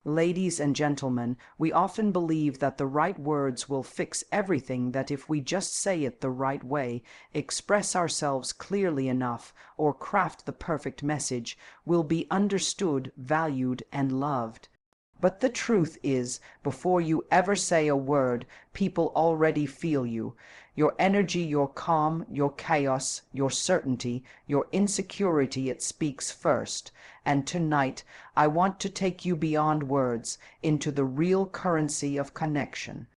Ladies and gentlemen, we often believe that the right words will fix everything, that if we just say it the right way, express ourselves clearly enough, or craft the perfect message, we'll be understood, valued, and loved. But the truth is, before you ever say a word, people already feel you. Your energy, your calm, your chaos, your certainty, your insecurity, it speaks first. And tonight, I want to take you beyond words, into the real currency of connection.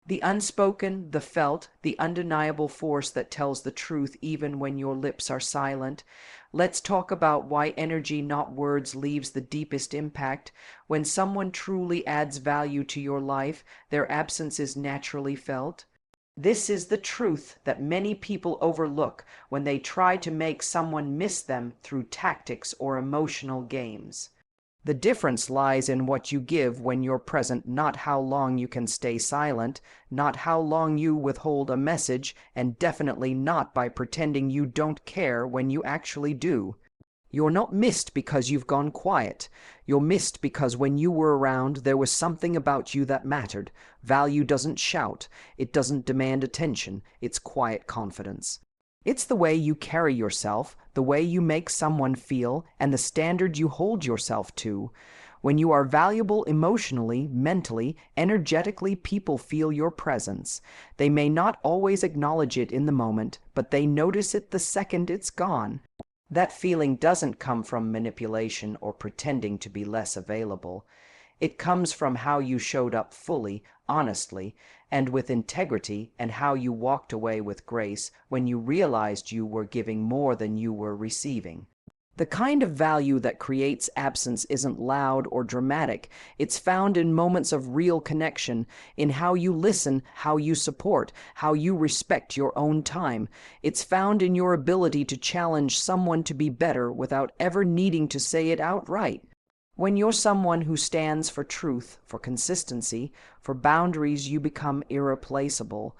The unspoken, the felt, the undeniable force that tells the truth even when your lips are silent. Let's talk about why energy, not words, leaves the deepest impact. When someone truly adds value to your life, their absence is naturally felt. This is the truth that many people overlook when they try to make someone miss them through tactics or emotional games. The difference lies in what you give when you're present, not how long you can stay silent, not how long you withhold a message, and definitely not by pretending you don't care when you actually do. You're not missed because you've gone quiet. You're missed because when you were around, there was something about you that mattered. Value doesn't shout. It doesn't demand attention. It's quiet confidence. It's the way you carry yourself, the way you make someone feel, and the standard you hold yourself to. When you are valuable emotionally, mentally, energetically, people feel your presence. They may not always acknowledge it in the moment, but they notice it the second it's gone. That feeling doesn't come from manipulation or pretending to be less available. It comes from how you showed up fully, honestly, and with integrity, and how you walked away with grace when you realized you were giving more than you were receiving. The kind of value that creates absence isn't loud or dramatic. It's found in moments of real connection, in how you listen, how you support, how you respect your own time. It's found in your ability to challenge someone to be better without ever needing to say it outright. When you're someone who stands for truth, for consistency, for boundaries, you become irreplaceable.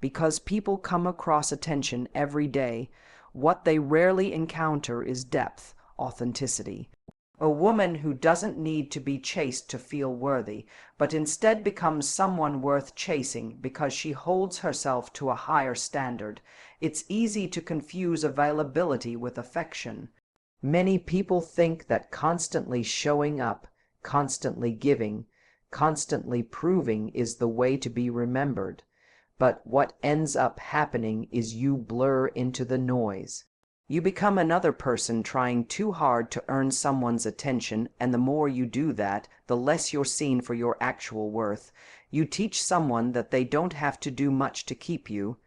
Because people come across attention every day, what they rarely encounter is depth, authenticity. A woman who doesn't need to be chased to feel worthy, but instead becomes someone worth chasing because she holds herself to a higher standard. It's easy to confuse availability with affection. Many people think that constantly showing up, constantly giving, constantly proving is the way to be remembered. But what ends up happening is you blur into the noise. You become another person trying too hard to earn someone's attention, and the more you do that, the less you're seen for your actual worth. You teach someone that they don't have to do much to keep you.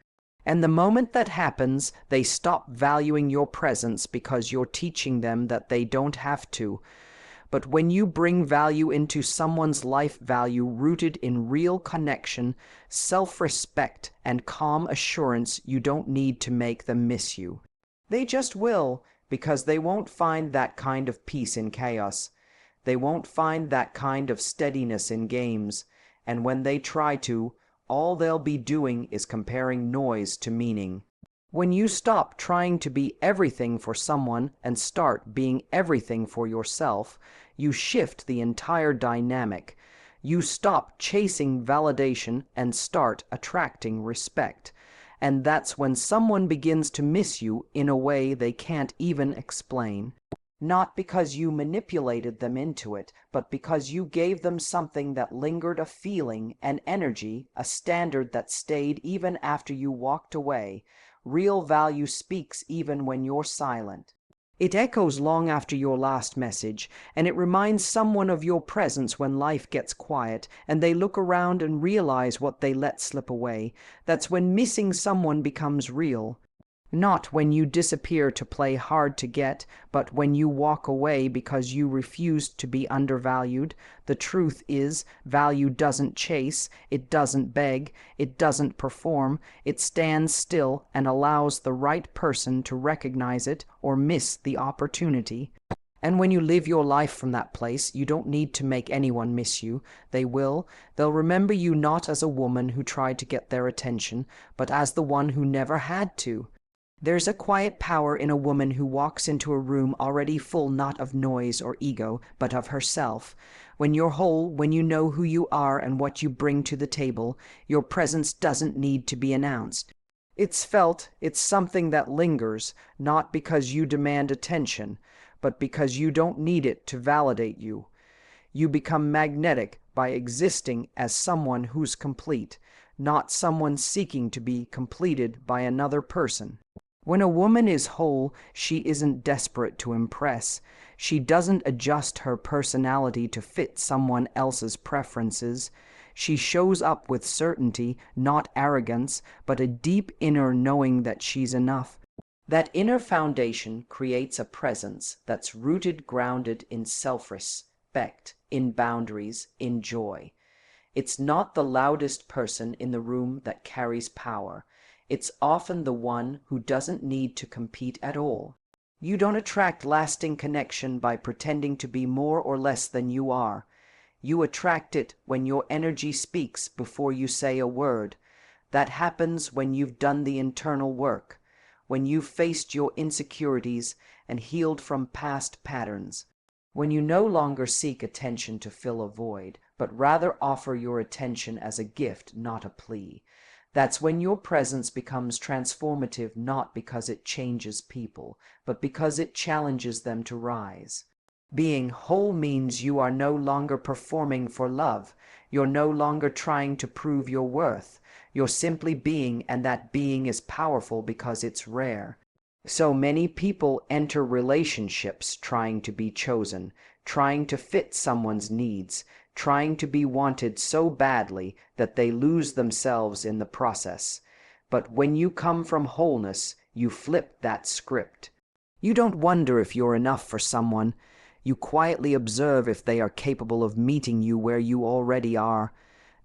And the moment that happens, they stop valuing your presence because you're teaching them that they don't have to. But when you bring value into someone's life, value rooted in real connection, self-respect, and calm assurance, you don't need to make them miss you. They just will, because they won't find that kind of peace in chaos. They won't find that kind of steadiness in games. And when they try to, all they'll be doing is comparing noise to meaning. When you stop trying to be everything for someone and start being everything for yourself, you shift the entire dynamic. You stop chasing validation and start attracting respect. And that's when someone begins to miss you in a way they can't even explain. Not because you manipulated them into it, but because you gave them something that lingered, a feeling, an energy, a standard that stayed even after you walked away. Real value speaks even when you're silent. It echoes long after your last message, and it reminds someone of your presence when life gets quiet, and they look around and realize what they let slip away. That's when missing someone becomes real. Not when you disappear to play hard to get, but when you walk away because you refused to be undervalued. The truth is, value doesn't chase, it doesn't beg, it doesn't perform. It stands still and allows the right person to recognize it or miss the opportunity. And when you live your life from that place, you don't need to make anyone miss you. They will. They'll remember you not as a woman who tried to get their attention, but as the one who never had to. There's a quiet power in a woman who walks into a room already full not of noise or ego, but of herself. When you're whole, when you know who you are and what you bring to the table, your presence doesn't need to be announced. It's felt, it's something that lingers, not because you demand attention, but because you don't need it to validate you. You become magnetic by existing as someone who's complete, not someone seeking to be completed by another person. When a woman is whole, she isn't desperate to impress. She doesn't adjust her personality to fit someone else's preferences. She shows up with certainty, not arrogance, but a deep inner knowing that she's enough. That inner foundation creates a presence that's rooted, grounded in self-respect, in boundaries, in joy. It's not the loudest person in the room that carries power. It's often the one who doesn't need to compete at all. You don't attract lasting connection by pretending to be more or less than you are. You attract it when your energy speaks before you say a word. That happens when you've done the internal work, when you've faced your insecurities and healed from past patterns, when you no longer seek attention to fill a void, but rather offer your attention as a gift, not a plea. That's when your presence becomes transformative, not because it changes people, but because it challenges them to rise. Being whole means you are no longer performing for love. You're no longer trying to prove your worth. You're simply being, and that being is powerful because it's rare. So many people enter relationships trying to be chosen, trying to fit someone's needs, trying to be wanted so badly that they lose themselves in the process. But when you come from wholeness, you flip that script. You don't wonder if you're enough for someone. You quietly observe if they are capable of meeting you where you already are.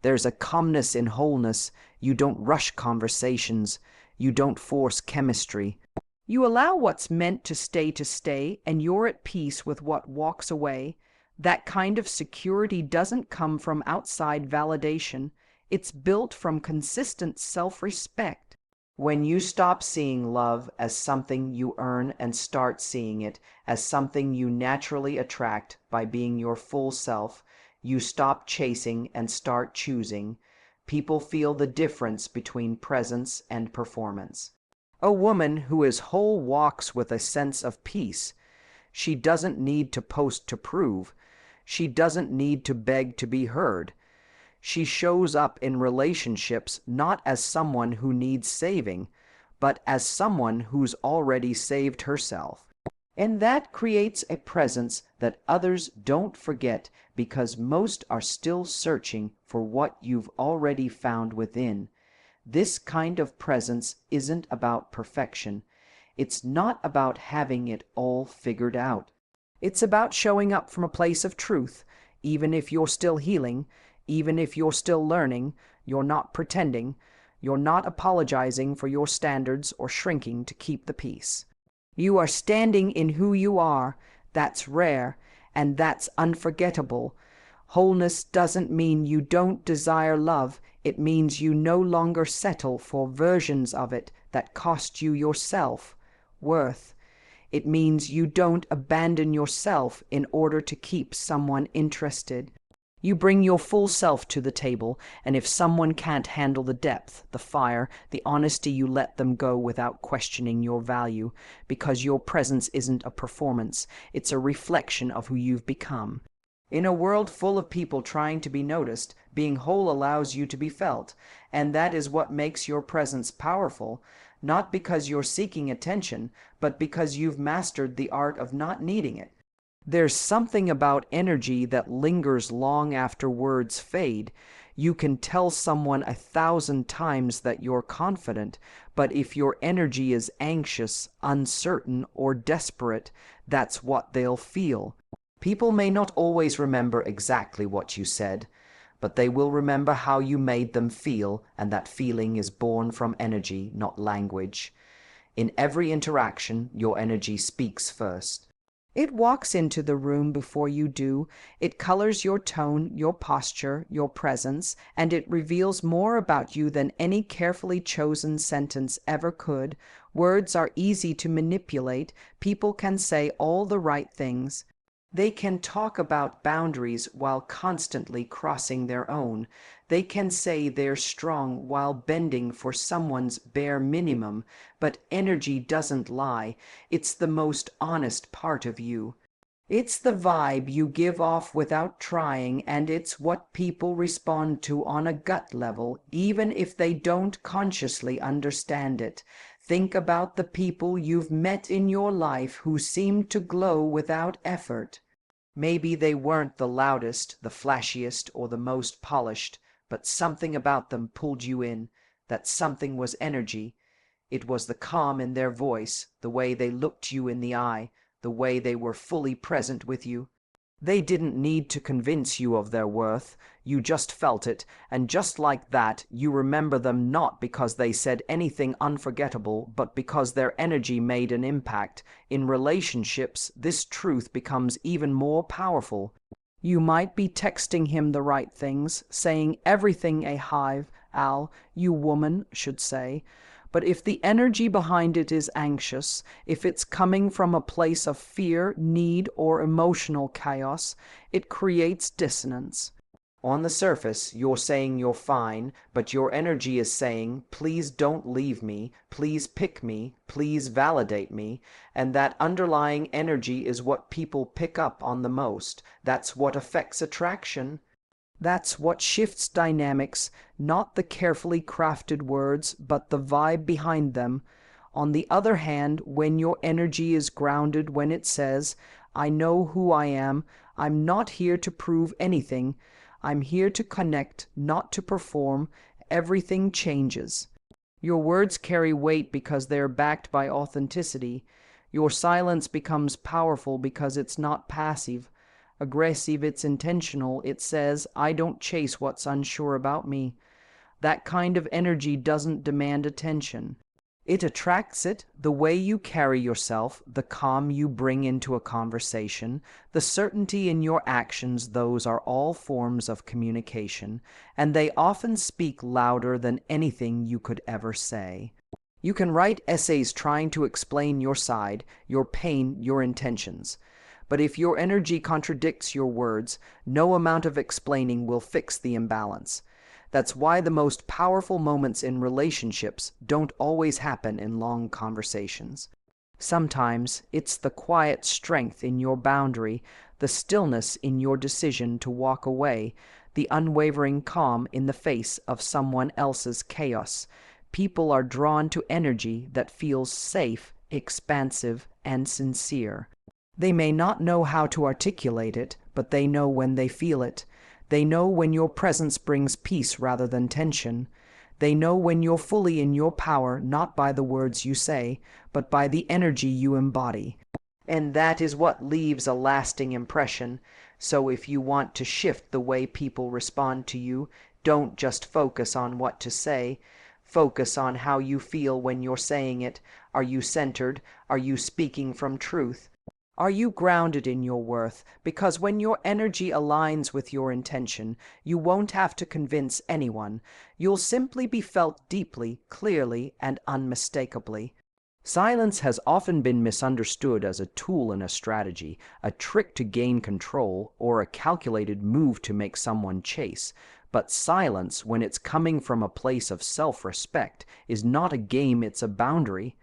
There's a calmness in wholeness. You don't rush conversations. You don't force chemistry. You allow what's meant to stay, and you're at peace with what walks away. That kind of security doesn't come from outside validation. It's built from consistent self-respect. When you stop seeing love as something you earn and start seeing it as something you naturally attract by being your full self, you stop chasing and start choosing. People feel the difference between presence and performance. A woman who is whole walks with a sense of peace. She doesn't need to post to prove. She doesn't need to beg to be heard. She shows up in relationships not as someone who needs saving, but as someone who's already saved herself. And that creates a presence that others don't forget because most are still searching for what you've already found within. This kind of presence isn't about perfection. It's not about having it all figured out. It's about showing up from a place of truth, even if you're still healing, even if you're still learning. You're not pretending. You're not apologizing for your standards or shrinking to keep the peace. You are standing in who you are. That's rare, and that's unforgettable. Wholeness doesn't mean you don't desire love. It means you no longer settle for versions of it that cost you your self-worth. It means you don't abandon yourself in order to keep someone interested. You bring your full self to the table, and if someone can't handle the depth, the fire, the honesty, you let them go without questioning your value, because your presence isn't a performance, it's a reflection of who you've become. In a world full of people trying to be noticed, being whole allows you to be felt, and that is what makes your presence powerful, not because you're seeking attention, but because you've mastered the art of not needing it. There's something about energy that lingers long after words fade. You can tell someone 1,000 times that you're confident, but if your energy is anxious, uncertain, or desperate, that's what they'll feel. People may not always remember exactly what you said, but they will remember how you made them feel, and that feeling is born from energy, not language. In every interaction, your energy speaks first. It walks into the room before you do. It colors your tone, your posture, your presence, and it reveals more about you than any carefully chosen sentence ever could, Words are easy to manipulate. People can say all the right things. They can talk about boundaries while constantly crossing their own. They can say they're strong while bending for someone's bare minimum. But energy doesn't lie. It's the most honest part of you. It's the vibe you give off without trying, and it's what people respond to on a gut level, even if they don't consciously understand it. Think about the people you've met in your life who seem to glow without effort. Maybe they weren't the loudest, the flashiest, or the most polished, but something about them pulled you in. That something was energy. It was the calm in their voice, the way they looked you in the eye, the way they were fully present with you. They didn't need to convince you of their worth. You just felt it, and just like that, you remember them not because they said anything unforgettable, but because their energy made an impact. In relationships, this truth becomes even more powerful. You might be texting him the right things, saying everything a hive, Al, you woman, should say. But if the energy behind it is anxious, if it's coming from a place of fear, need, or emotional chaos, it creates dissonance. On the surface, you're saying you're fine, but your energy is saying, please don't leave me, please pick me, please validate me, and that underlying energy is what people pick up on the most. That's what affects attraction. That's what shifts dynamics, not the carefully crafted words, but the vibe behind them. On the other hand, when your energy is grounded, when it says, I know who I am, I'm not here to prove anything, I'm here to connect, not to perform, everything changes. Your words carry weight because they're backed by authenticity. Your silence becomes powerful because it's not passive. Aggressive, it's intentional. It says, I don't chase what's unsure about me. That kind of energy doesn't demand attention. It attracts it. The way you carry yourself, the calm you bring into a conversation, the certainty in your actions, those are all forms of communication, and they often speak louder than anything you could ever say. You can write essays trying to explain your side, your pain, your intentions. But if your energy contradicts your words, no amount of explaining will fix the imbalance. That's why the most powerful moments in relationships don't always happen in long conversations. Sometimes it's the quiet strength in your boundary, the stillness in your decision to walk away, the unwavering calm in the face of someone else's chaos. People are drawn to energy that feels safe, expansive, and sincere. They may not know how to articulate it, but they know when they feel it. They know when your presence brings peace rather than tension. They know when you're fully in your power, not by the words you say, but by the energy you embody. And that is what leaves a lasting impression. So if you want to shift the way people respond to you, don't just focus on what to say. Focus on how you feel when you're saying it. Are you centered? Are you speaking from truth? Are you grounded in your worth? Because when your energy aligns with your intention, you won't have to convince anyone. You'll simply be felt deeply, clearly, and unmistakably. Silence has often been misunderstood as a tool in a strategy, a trick to gain control, or a calculated move to make someone chase. But silence, when it's coming from a place of self-respect, is not a game, it's a boundary.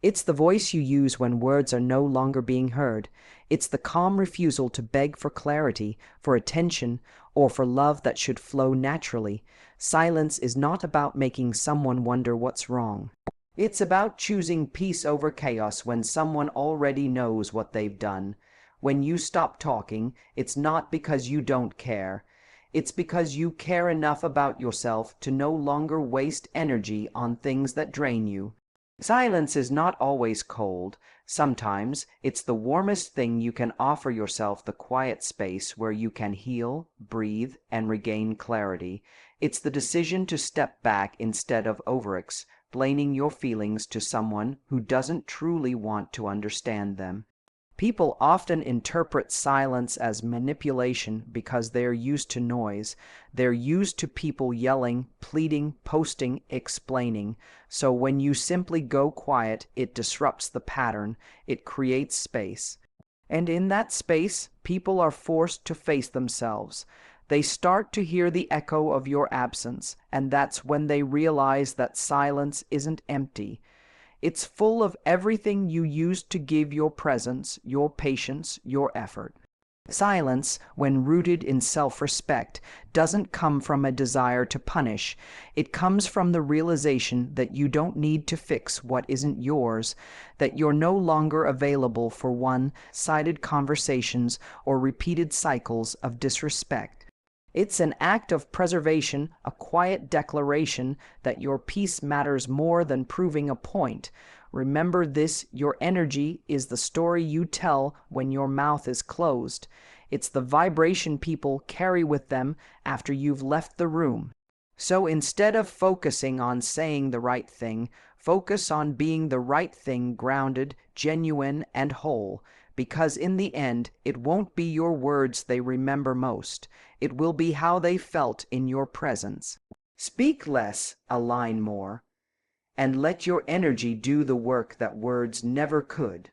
It's the voice you use when words are no longer being heard. It's the calm refusal to beg for clarity, for attention, or for love that should flow naturally. Silence is not about making someone wonder what's wrong. It's about choosing peace over chaos when someone already knows what they've done. When you stop talking, it's not because you don't care. It's because you care enough about yourself to no longer waste energy on things that drain you. Silence is not always cold. Sometimes it's the warmest thing you can offer yourself, the quiet space where you can heal, breathe, and regain clarity. It's the decision to step back instead of over-explaining your feelings to someone who doesn't truly want to understand them. People often interpret silence as manipulation because they're used to noise. They're used to people yelling, pleading, posting, explaining. So when you simply go quiet, it disrupts the pattern. It creates space. And in that space, people are forced to face themselves. They start to hear the echo of your absence, and that's when they realize that silence isn't empty. It's full of everything you used to give your presence, your patience, your effort. Silence, when rooted in self-respect, doesn't come from a desire to punish. It comes from the realization that you don't need to fix what isn't yours, that you're no longer available for one-sided conversations or repeated cycles of disrespect. It's an act of preservation, a quiet declaration that your peace matters more than proving a point. Remember this, your energy is the story you tell when your mouth is closed. It's the vibration people carry with them after you've left the room. So instead of focusing on saying the right thing, focus on being the right thing, grounded, genuine, and whole. Because in the end, it won't be your words they remember most. It will be how they felt in your presence. Speak less, align more, and let your energy do the work that words never could.